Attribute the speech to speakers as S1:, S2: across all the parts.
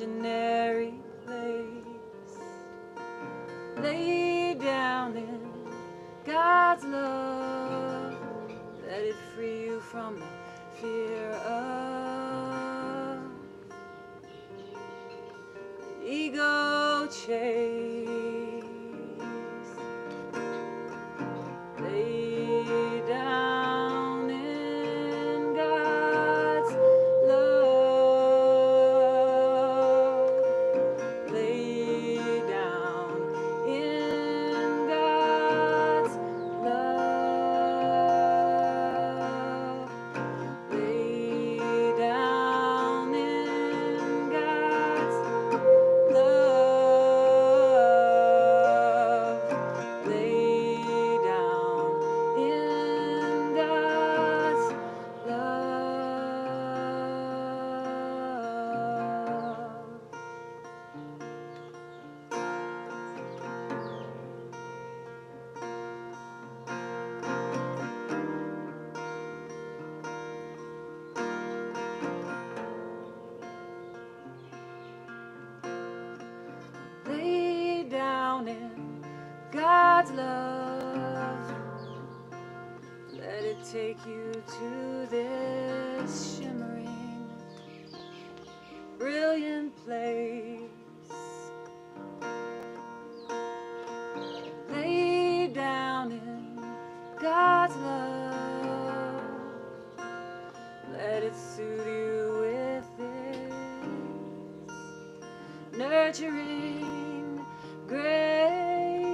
S1: imaginary place. Lay down in God's love. Let it free you from the fear of the ego chase. Lay down in God's love. Lay down in God's love. Lay down in God's love. Lay down in God's love. Lay down in God's love. Let it take you to this shimmering, brilliant place. Lay down in God's love. Let it soothe you with its nurturing grace.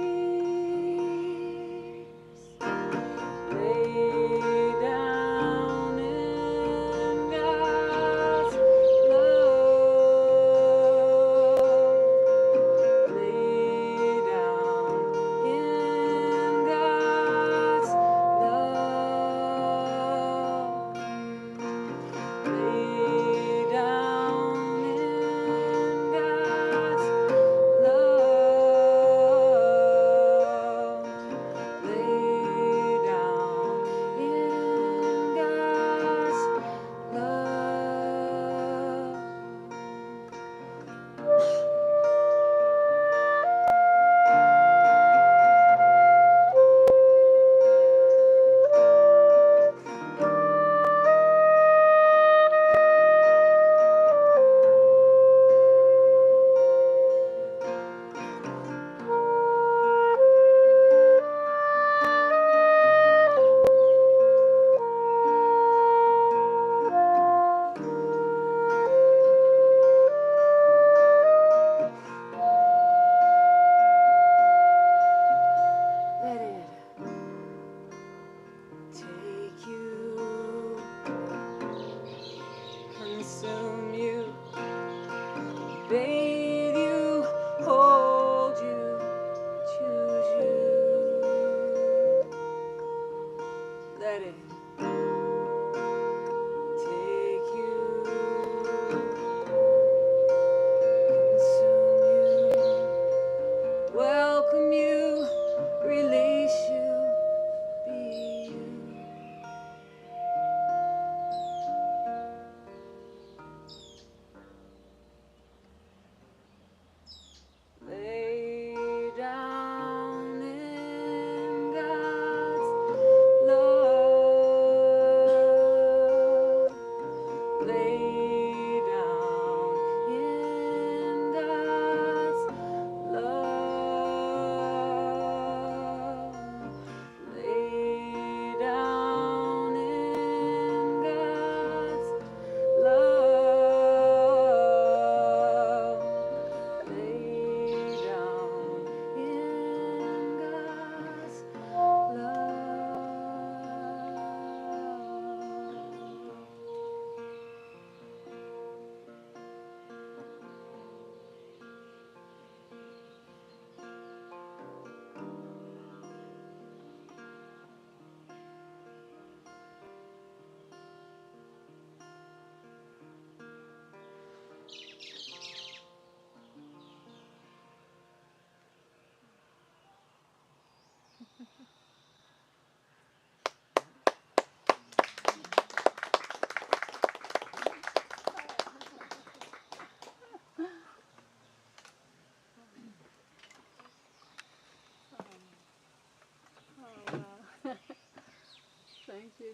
S1: Lay down in God's love. Lay down in God's love. Lay down in God's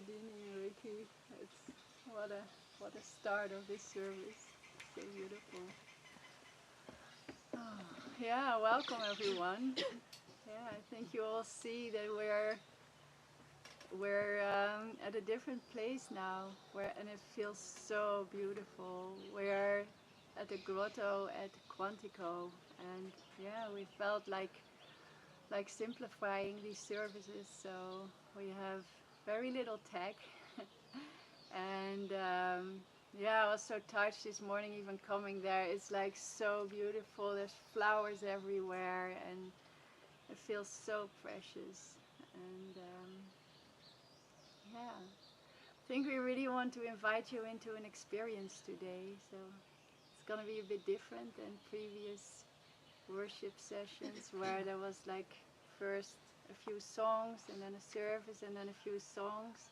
S1: Dini and Ricky. It's what a start of this service. So beautiful. Oh, yeah, welcome everyone. Yeah, I think you all see that we're at a different place now, and it feels so beautiful. We're at the Grotto at Quantico, and yeah, we felt like simplifying these services, so we have very little tech. And yeah, I was so touched this morning even coming there. It's like so beautiful, there's flowers everywhere and it feels so precious. And yeah, I think we really want to invite you into an experience today, so it's gonna be a bit different than previous worship sessions where there was like first a few songs and then a service and then a few songs,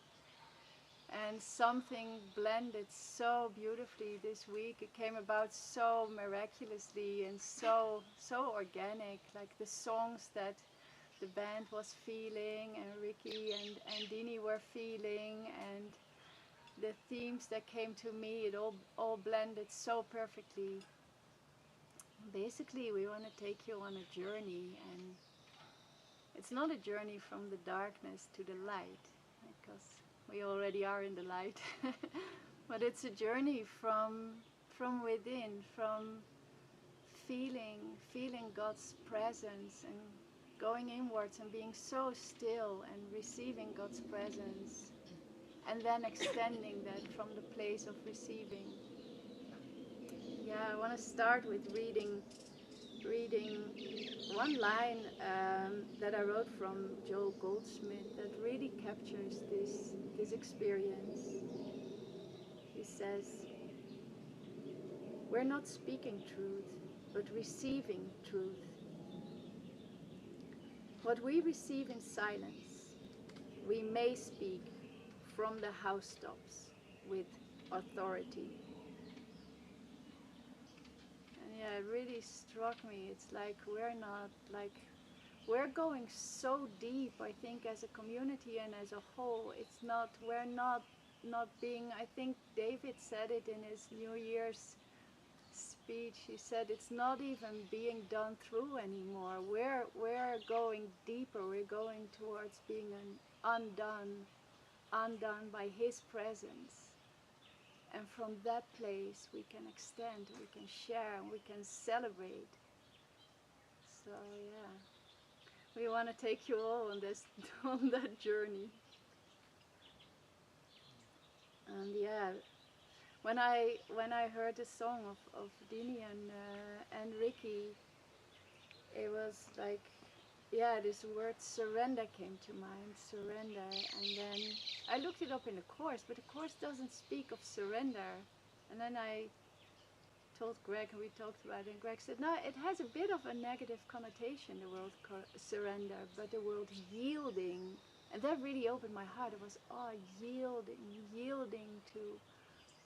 S1: and something blended so beautifully this week. It came about so miraculously and so organic, like the songs that the band was feeling and Ricky and Dini were feeling, and the themes that came to me, it all blended so perfectly. Basically, we want to take you on a journey, and it's not a journey from the darkness to the light, because we already are in the light, but it's a journey from within, from feeling God's presence and going inwards and being so still and receiving God's presence, and then extending that from the place of receiving. Yeah, I want to start with reading one line that I wrote from Joel Goldsmith that really captures this experience. He says, "We're not speaking truth, but receiving truth. What we receive in silence, we may speak from the housetops with authority." And yeah, it really struck me. It's like we're going so deep, I think, as a community and as a whole. We're not being, I think David said it in his New Year's speech. He said it's not even being done through anymore. We're going deeper. We're going towards being undone by His presence. And from that place we can extend, we can share, we can celebrate. So yeah, we want to take you all on this on that journey. And yeah, when I heard the song of Dini and Ricky, it was like, yeah, this word surrender came to mind, surrender. And then I looked it up in the Course, but the Course doesn't speak of surrender. And then I told Greg, and we talked about it, and Greg said, no, it has a bit of a negative connotation, the word surrender, but the word yielding, and that really opened my heart. It was, oh, yielding to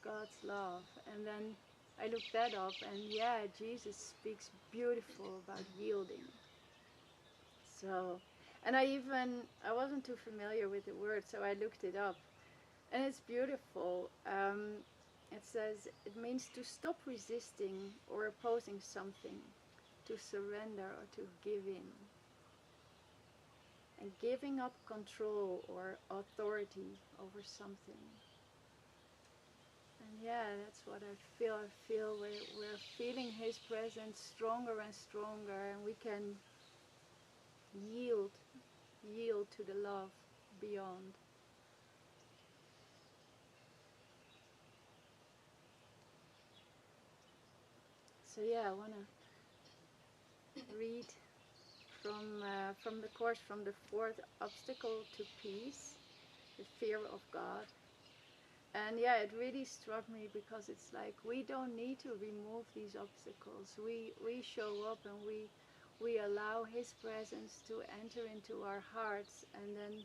S1: God's love. And then I looked that up, and yeah, Jesus speaks beautiful about yielding. So, and I wasn't too familiar with the word, so I looked it up, and it's beautiful. It says it means to stop resisting or opposing something, to surrender or to give in, and giving up control or authority over something. And yeah, that's what I feel. I feel we're feeling His presence stronger and stronger, and we can yield to the love beyond. So yeah, I want to read from the Course, from the fourth obstacle to peace, the fear of God. And yeah, it really struck me because it's like we don't need to remove these obstacles. We show up and we allow His presence to enter into our hearts, and then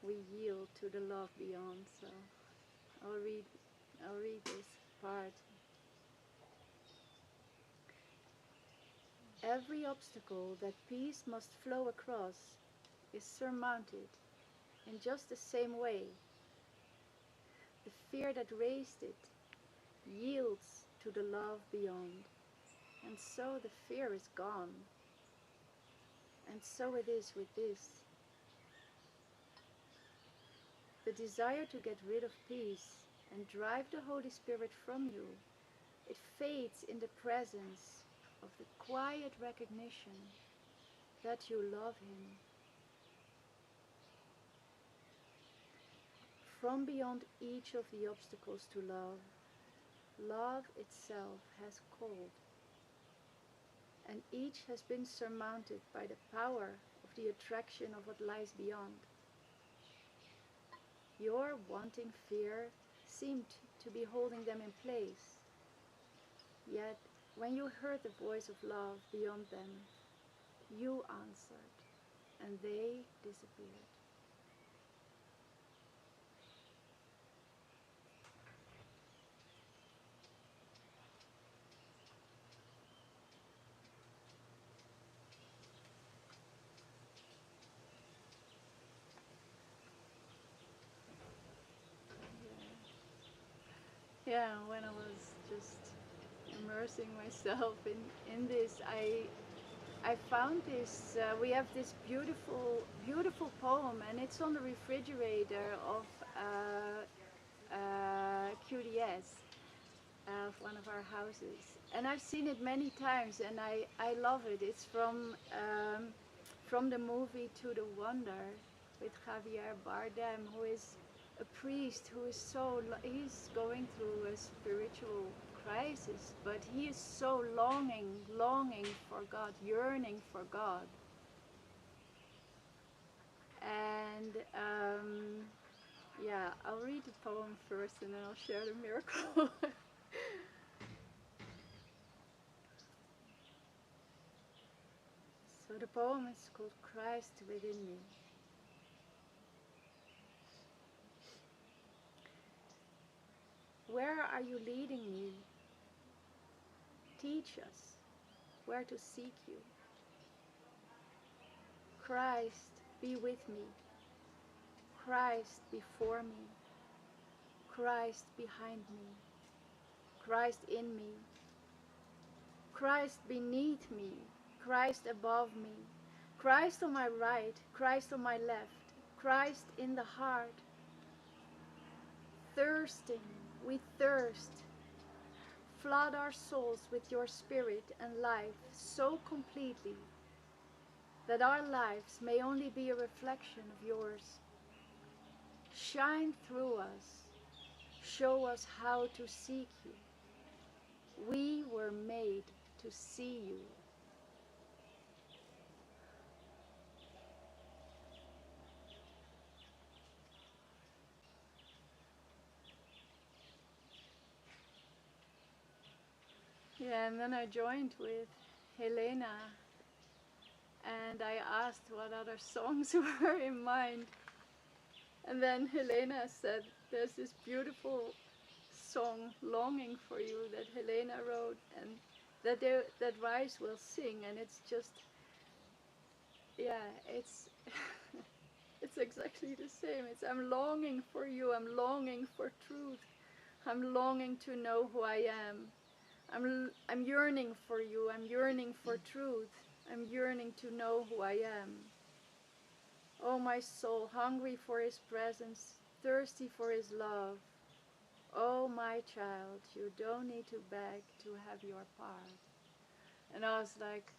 S1: we yield to the love beyond. So I'll read this part. Every obstacle that peace must flow across is surmounted in just the same way. The fear that raised it yields to the love beyond, and so the fear is gone. And so it is with this. The desire to get rid of peace and drive the Holy Spirit from you, it fades in the presence of the quiet recognition that you love Him. From beyond each of the obstacles to love, love itself has called, and each has been surmounted by the power of the attraction of what lies beyond. Your wanting fear seemed to be holding them in place, yet when you heard the voice of love beyond them, you answered, and they disappeared. Yeah, when I was just immersing myself in this, I found this, we have this beautiful poem, and it's on the refrigerator of QDS, of one of our houses. And I've seen it many times, and I love it. It's from the movie To the Wonder with Javier Bardem, who is a priest who is he's going through a spiritual crisis, but he is so longing for God, yearning for God. And yeah, I'll read the poem first and then I'll share the miracle. So the poem is called Christ Within Me. Where are you leading me? Teach us where to seek you. Christ, be with me. Christ before me. Christ behind me. Christ in me. Christ beneath me. Christ above me. Christ on my right. Christ on my left. Christ in the heart. Thirsting, we thirst. Flood our souls with your spirit and life so completely that our lives may only be a reflection of yours. Shine through us. Show us how to seek you. We were made to see you. Yeah, and then I joined with Helena, and I asked what other songs were in mind. And then Helena said, there's this beautiful song, Longing for You, that Helena wrote, and that Rice will sing, and it's just, yeah, it's it's exactly the same. It's, I'm longing for you, I'm longing for truth, I'm longing to know who I am. I'm yearning for you, I'm yearning for truth, I'm yearning to know who I am. Oh, my soul, hungry for His presence, thirsty for His love. Oh, my child, you don't need to beg to have your part. And I was like,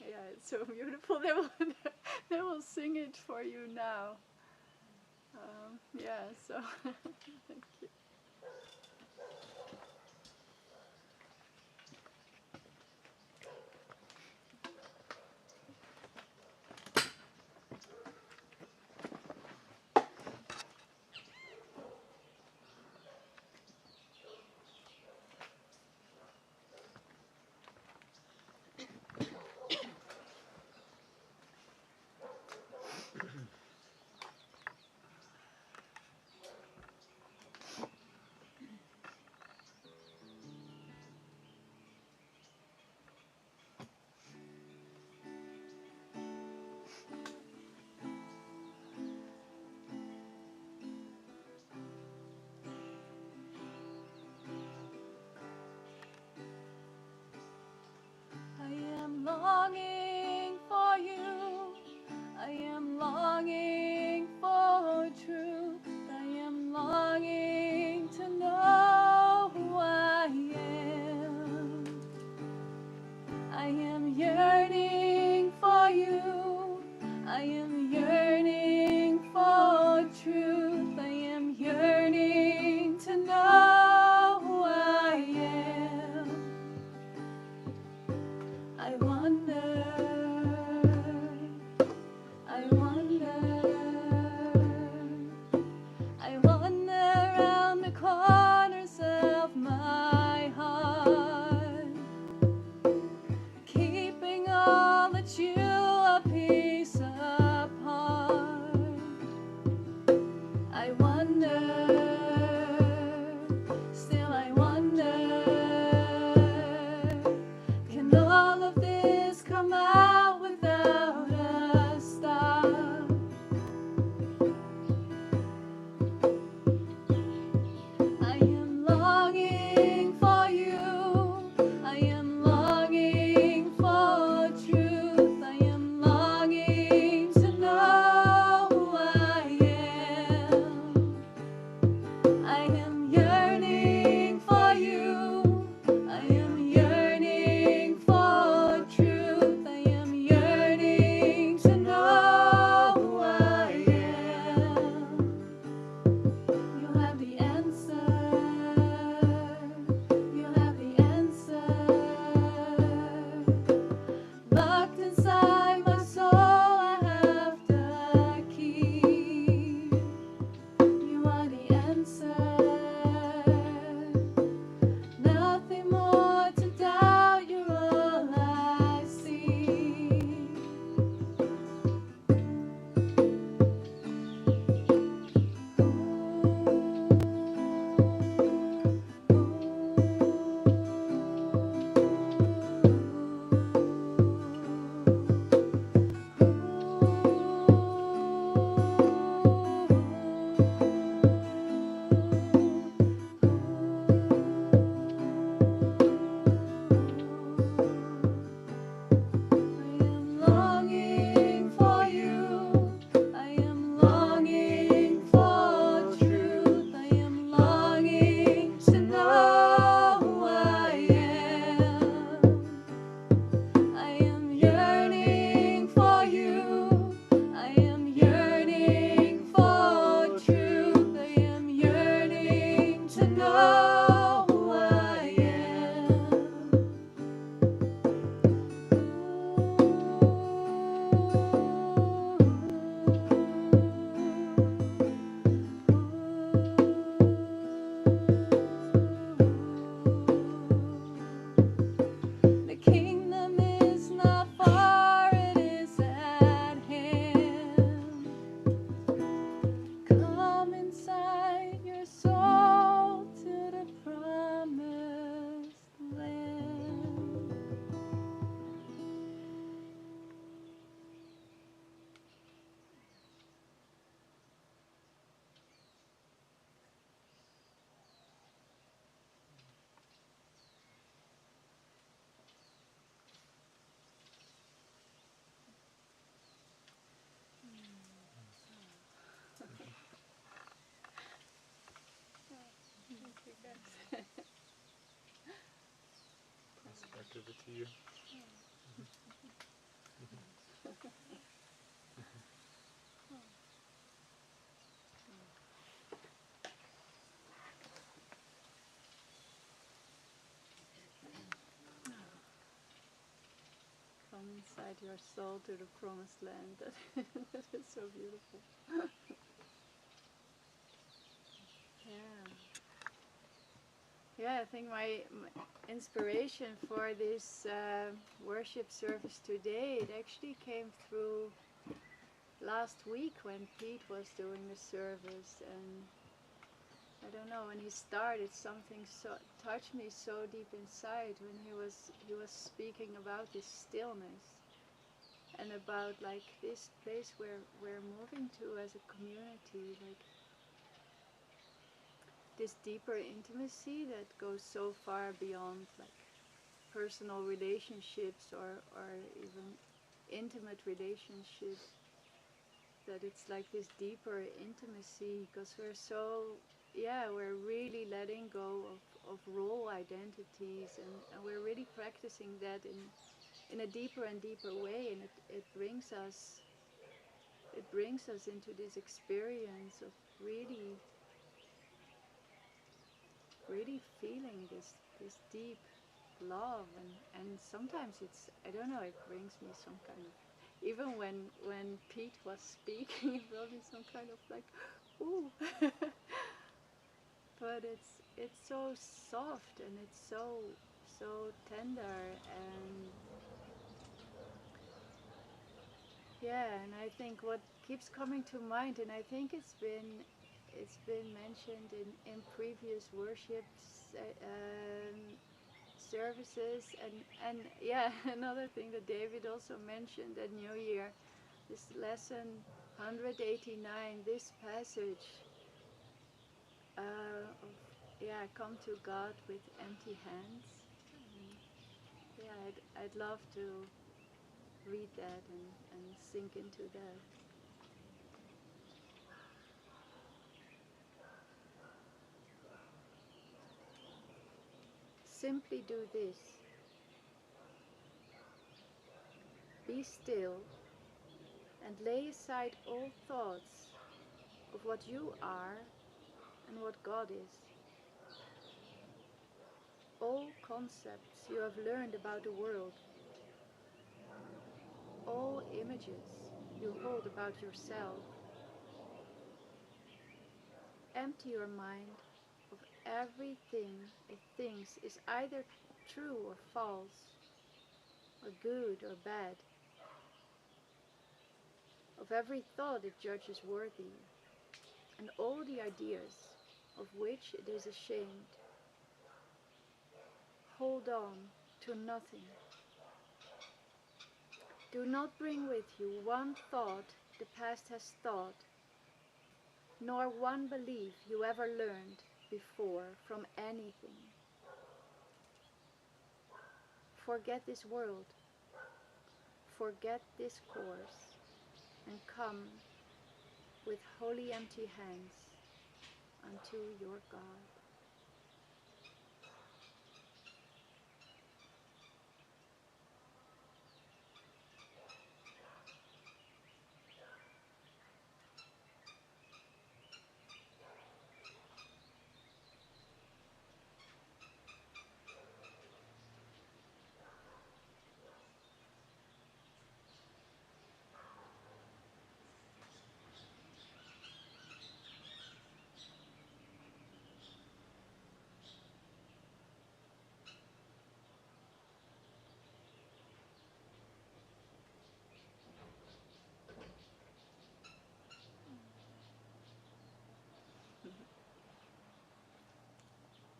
S1: yeah, it's so beautiful. They will sing it for you now. Yeah, so thank you. longing for you. I am longing for truth. I am longing to know who I am. I am yearning for you. I am yearning for truth. I am yearning to know who I am. I wonder, I wonder, I wander around the corners of my heart, keeping all that you a piece apart. I wonder, still I wonder, can all of this come out without a stop? I am longing for you. I am longing for truth. I am longing to know who I am. I am yearning for you. I am yearning for truth. I am yearning to know who I am. You have the answer. You have the answer. Locked inside my soul, I have the key. You are the answer. Nothing more to doubt. You're all I see. I am longing for you. I am longing for truth. I am longing to know who I am. I am yearning for you. I am yearning for truth. I am yearning to know who I am. The kingdom is not far, it is at hand. Come inside your soul to the promised land.
S2: Pass it back over to you.
S1: Come inside your soul to the promised land. That is so beautiful. Yeah. Yeah, I think my inspiration for this worship service today, it actually came through last week when Pete was doing the service, and I don't know, when he started, something so touched me so deep inside when he was speaking about this stillness and about like this place where we're moving to as a community, like this deeper intimacy that goes so far beyond like personal relationships or even intimate relationships, that it's like this deeper intimacy, because we're so, yeah, we're really letting go of role identities, and we're really practicing that in a deeper and deeper way, and it brings us into this experience of really really feeling this deep love, and sometimes it's, I don't know, it brings me some kind of, even when Pete was speaking, it brought me some kind of like, ooh. But it's so soft, and it's so tender, and yeah, and I think what keeps coming to mind, and I think it's been mentioned in previous worships services, and yeah, another thing that David also mentioned at New Year, this lesson 189, this passage of, yeah, come to God with empty hands. Yeah, I'd love to read that and sink into that. Simply do this. Be still and lay aside all thoughts of what you are and what God is. All concepts you have learned about the world, all images you hold about yourself. Empty your mind of everything it thinks is either true or false, or good or bad, of every thought it judges worthy, and all the ideas of which it is ashamed. Hold on to nothing. Do not bring with you one thought the past has thought, nor one belief you ever learned before from anything. Forget this world, forget this course, and come with holy empty hands unto your God.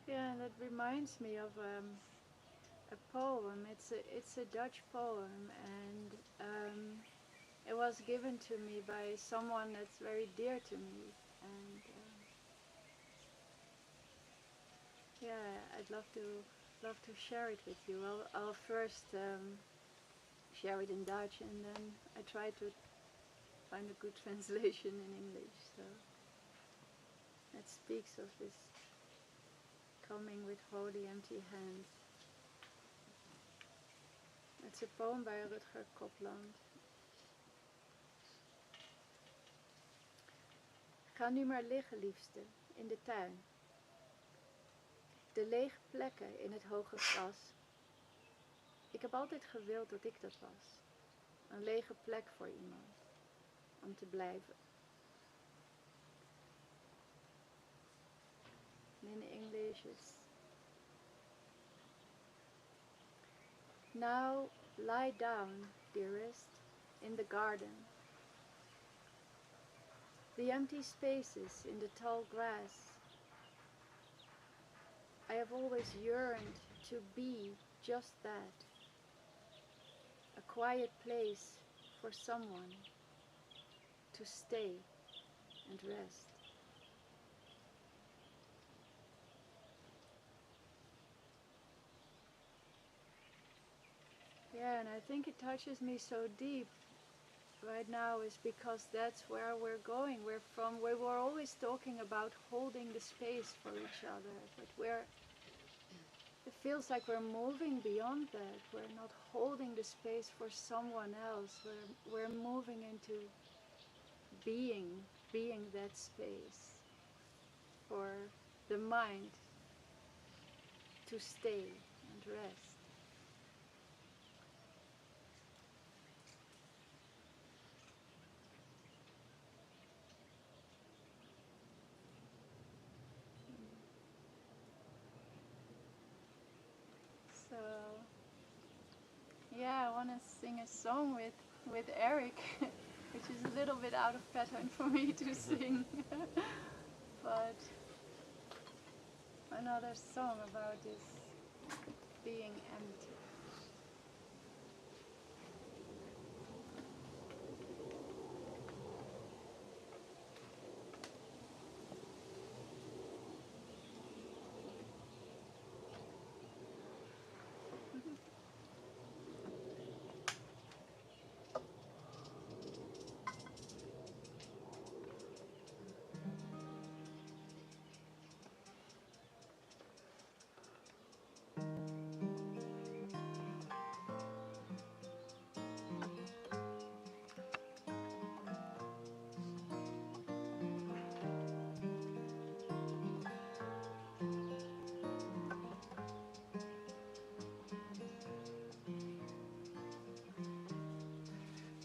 S1: Yeah, and that reminds me of a poem. It's a Dutch poem, and it was given to me by someone that's very dear to me. And yeah, I'd love to share it with you. I'll first share it in Dutch, and then I try to find a good translation in English. So it speaks of this coming with holy empty hands. It's a poem by Rutger Kopland. Ga nu maar liggen, liefste, in de tuin. De lege plekken in het hoge gras. Ik heb altijd gewild dat ik dat was. Een lege plek voor iemand. Om te blijven. And in English it's: Now lie down, dearest, in the garden. The empty spaces in the tall grass. I have always yearned to be just that. A quiet place for someone to stay and rest. Yeah, and I think it touches me so deep right now is because that's where we're going. We were always talking about holding the space for each other, but it feels like we're moving beyond that. We're not holding the space for someone else. We're moving into being that space for the mind to stay and rest. So yeah, I want to sing a song with Eric, which is a little bit out of pattern for me to sing, but another song about this being empty.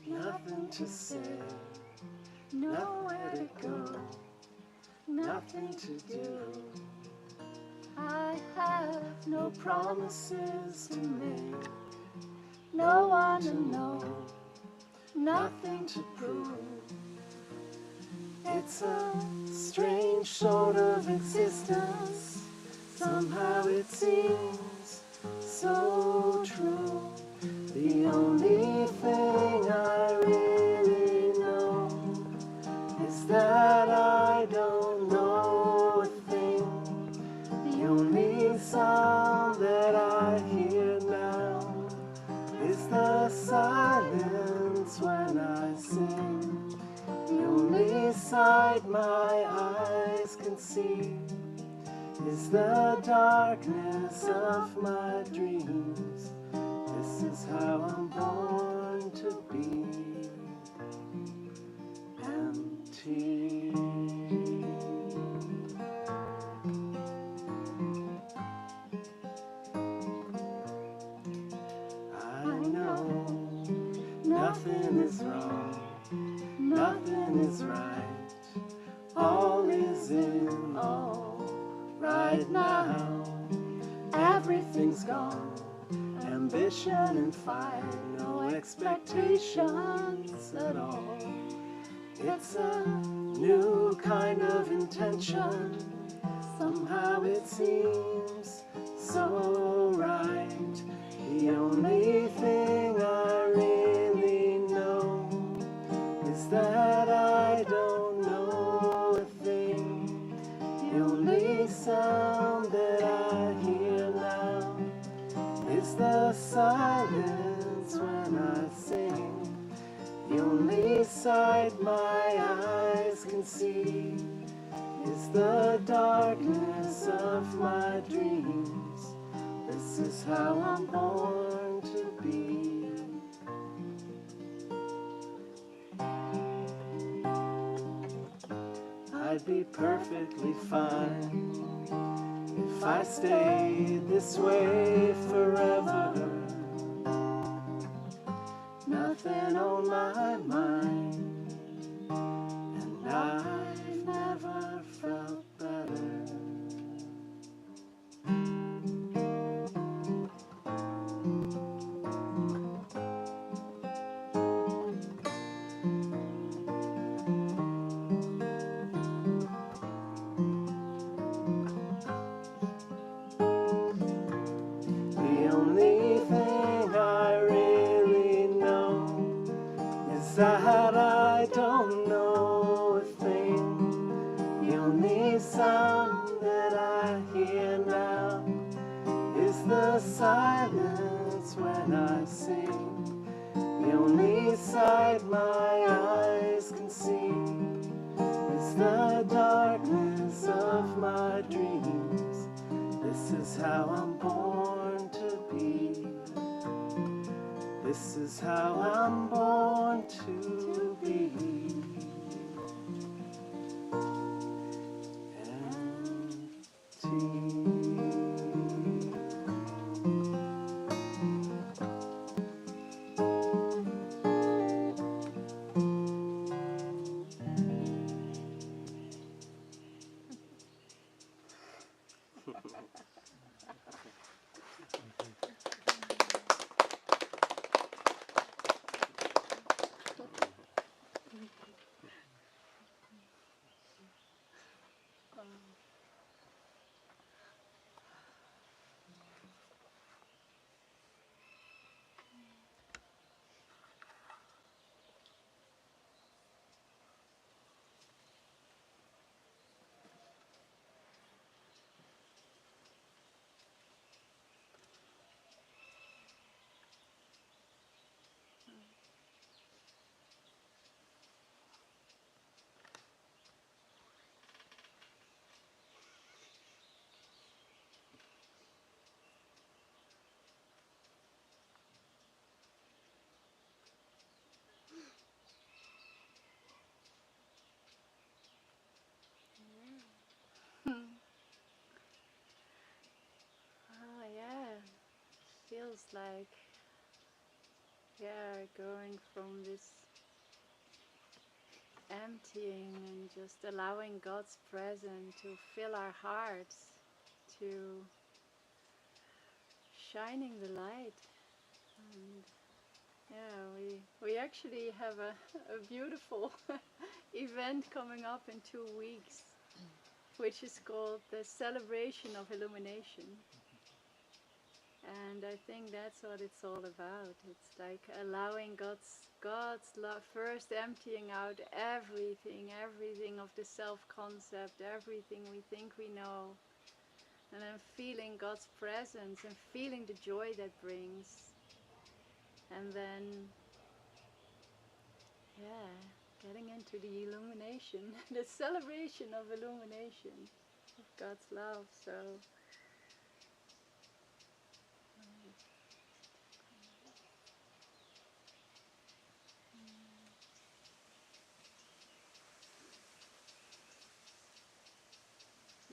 S3: Nothing to say, nowhere to go, nothing to do. I have no promises to make, no one to know, nothing to prove. It's a strange sort of existence, somehow it seems so true. The only thing I really know is that I don't know a thing. The only sound that I hear now is the silence when I sing. The only sight my eyes can see is the darkness of my dreams. This is how I'm born to be empty. I know nothing is wrong, nothing is right. All is in all right now. Everything's gone. Ambition and fire, no expectations at all. It's a new kind of intention. Somehow it seems so right. The only thing I really know is that I don't know a thing. The only sound that I hear now is the silence when I sing. The only sight my eyes can see is the darkness of my dreams. This is how I'm born to be. I'd be perfectly fine if I stayed this way forever. Nothing on my mind, and I've never felt better. The only thing I really know is that I don't know a thing. The only sound that I hear now is the silence tears when I sing. The only sight my eyes can see is the darkness of my dreams. This is how I'm born to be. This is how I'm born to be.
S1: Oh yeah, feels like, yeah, going from this emptying and just allowing God's presence to fill our hearts, to shining the light. And yeah, we actually have a beautiful event coming up in 2 weeks, which is called the Celebration of Illumination. And I think that's what it's all about. It's like allowing God's love, first emptying out everything of the self-concept, everything we think we know, and then feeling God's presence and feeling the joy that brings. And then, yeah, getting into the illumination, the celebration of illumination, of God's love. So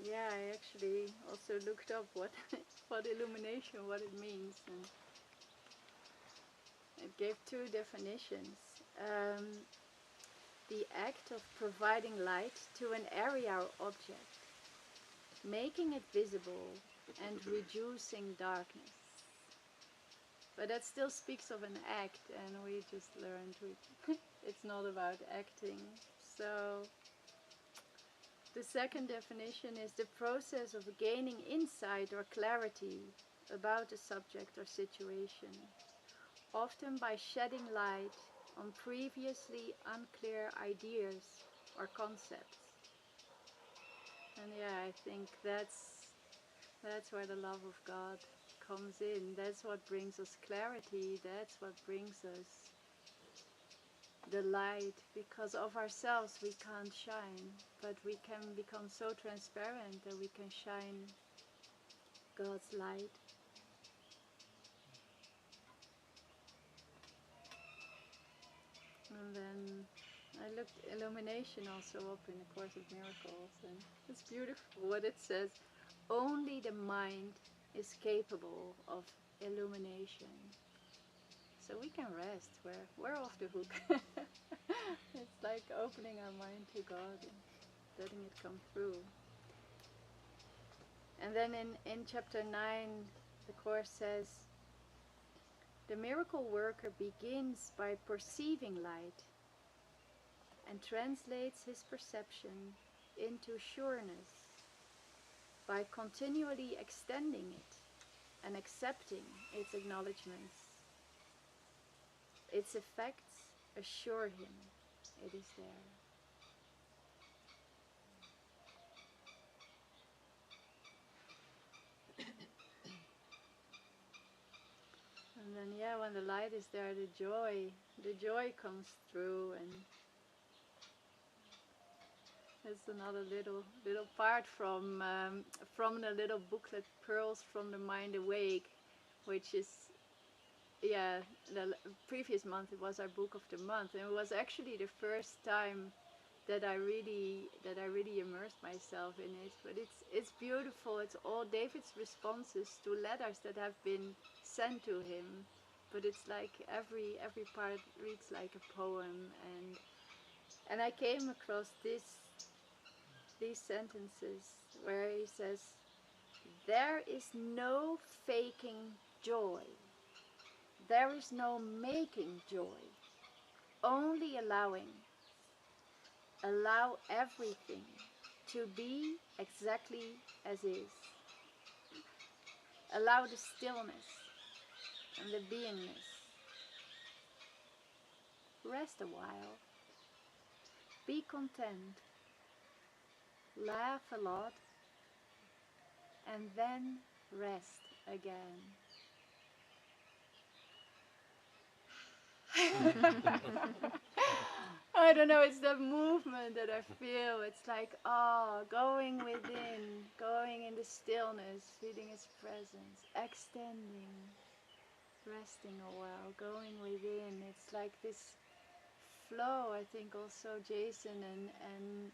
S1: yeah, I actually also looked up what what illumination, what it means, and it gave 2 definitions. The act of providing light to an area or object, making it visible and reducing darkness. But that still speaks of an act, and we just learned it's not about acting. So the second definition is the process of gaining insight or clarity about a subject or situation, often by shedding light on previously unclear ideas or concepts. And yeah, I think that's where the love of God comes in. That's what brings us clarity. That's what brings us the light, because of ourselves we can't shine, but we can become so transparent that we can shine God's light. And then I looked illumination also up in the Course of Miracles, and it's beautiful what it says. Only the mind is capable of illumination. So we can rest. We're off the hook. It's like opening our mind to God and letting it come through. And then in chapter 9, the Course says, the miracle worker begins by perceiving light and translates his perception into sureness by continually extending it and accepting its acknowledgements. Its effects assure him it is there. And And yeah, when the light is there, the joy comes through. And that's another little part from the little booklet Pearls from the Mind Awake, which is, yeah, the previous month it was our book of the month, and it was actually the first time that I really immersed myself in it. But it's beautiful. It's all David's responses to letters that have been sent to him, but it's like every part reads like a poem. And I came across these sentences where he says, "There is no faking joy. There is no making joy. Only allowing. Allow everything to be exactly as is. Allow the stillness and the beingness. Rest a while. Be content. Laugh a lot. And then rest again." I don't know, it's the movement that I feel. It's like, going within, going in the stillness, feeling His presence, extending, resting a while, going within. It's like this flow. I think also Jason and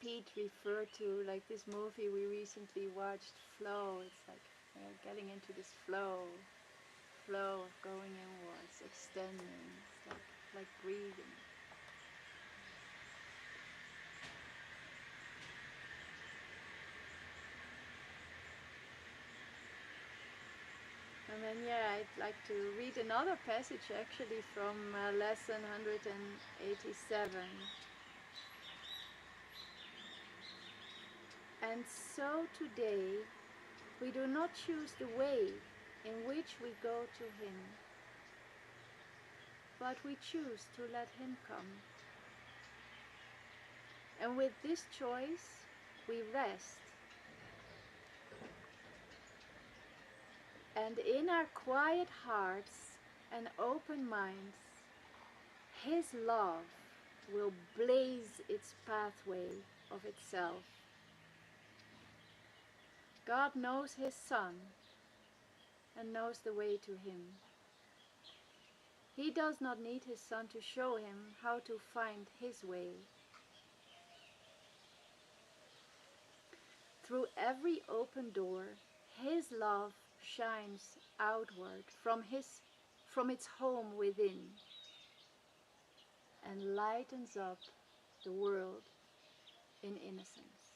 S1: Pete referred to, like this movie we recently watched, Flow. It's like getting into this flow of going inwards, extending. It's like breathing. And then, yeah, I'd like to read another passage actually from lesson 187. "And so today we do not choose the way in which we go to Him, but we choose to let Him come. And with this choice we rest. And in our quiet hearts and open minds, His love will blaze its pathway of itself. God knows His Son and knows the way to Him. He does not need His Son to show Him how to find His way. Through every open door, His love shines outward from its home within and lightens up the world in innocence."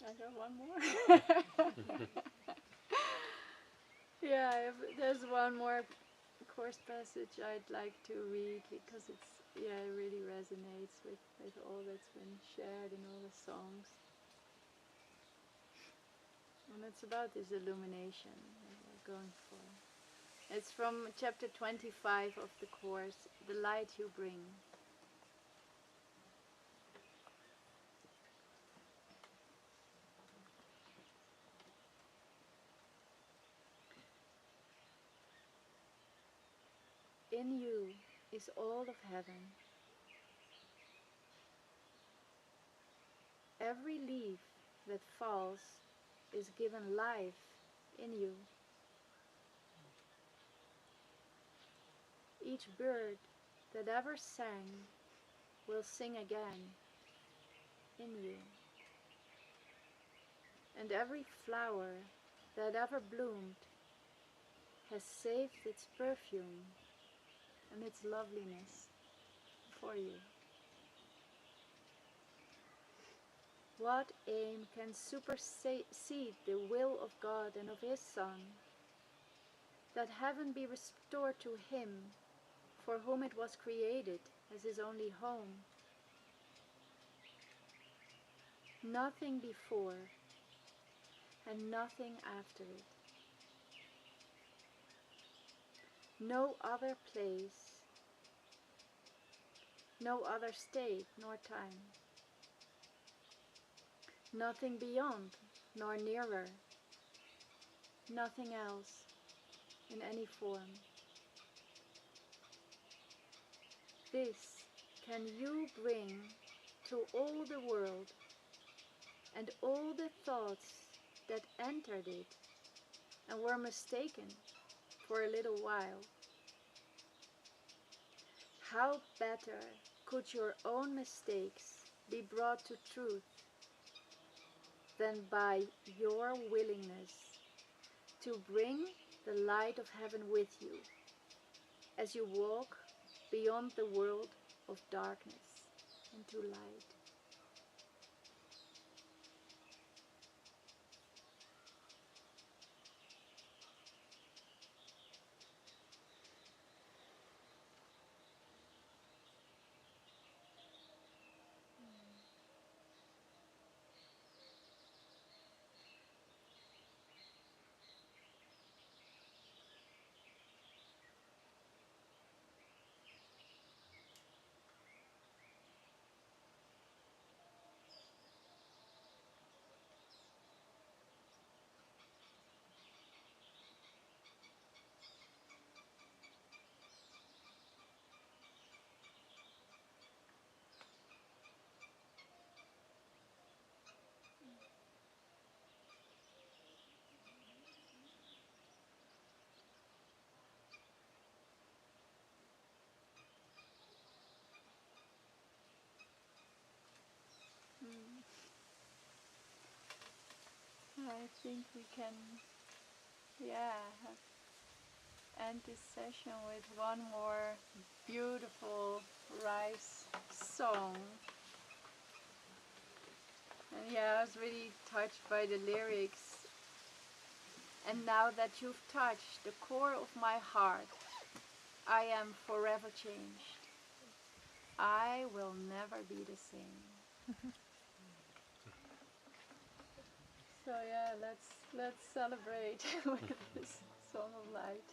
S1: I got one more. Yeah, there's one more course passage I'd like to read because it really resonates with all that's been shared in all the songs. And it's about this illumination that we're going for. It's from chapter 25 of the course, "The Light You Bring." "In you is all of heaven. Every leaf that falls is given life in you. Each bird that ever sang will sing again in you. and every flower that ever bloomed has saved its perfume and its loveliness for you. What aim can supersede the will of God and of His Son, that heaven be restored to Him for whom it was created as His only home? Nothing before and nothing after it. No other place, no other state nor time. Nothing beyond nor nearer. Nothing else in any form. This can you bring to all the world, and all the thoughts that entered it and were mistaken for a little while. How better could your own mistakes be brought to truth than by your willingness to bring the light of heaven with you as you walk beyond the world of darkness into light. I think we can, end this session with one more beautiful rice song. And I was really touched by the lyrics. And now that you've touched the core of my heart, I am forever changed. I will never be the same. So let's celebrate with this song of light.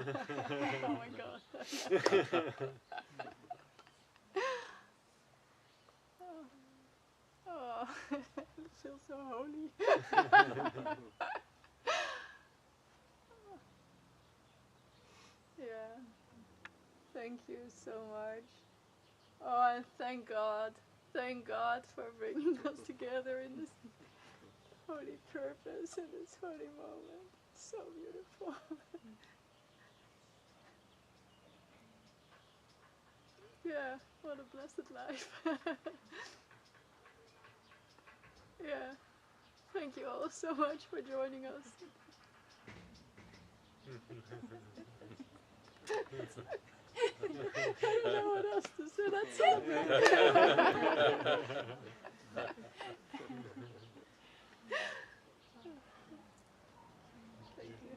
S1: Oh my God. Oh, it feels so holy. Yeah. Thank you so much. Oh, and thank God. Thank God for bringing us together in this holy purpose, in this holy moment. So beautiful. Yeah, what a blessed life. Yeah. Thank you all so much for joining us. I don't know what else to say. That's all. Thank you.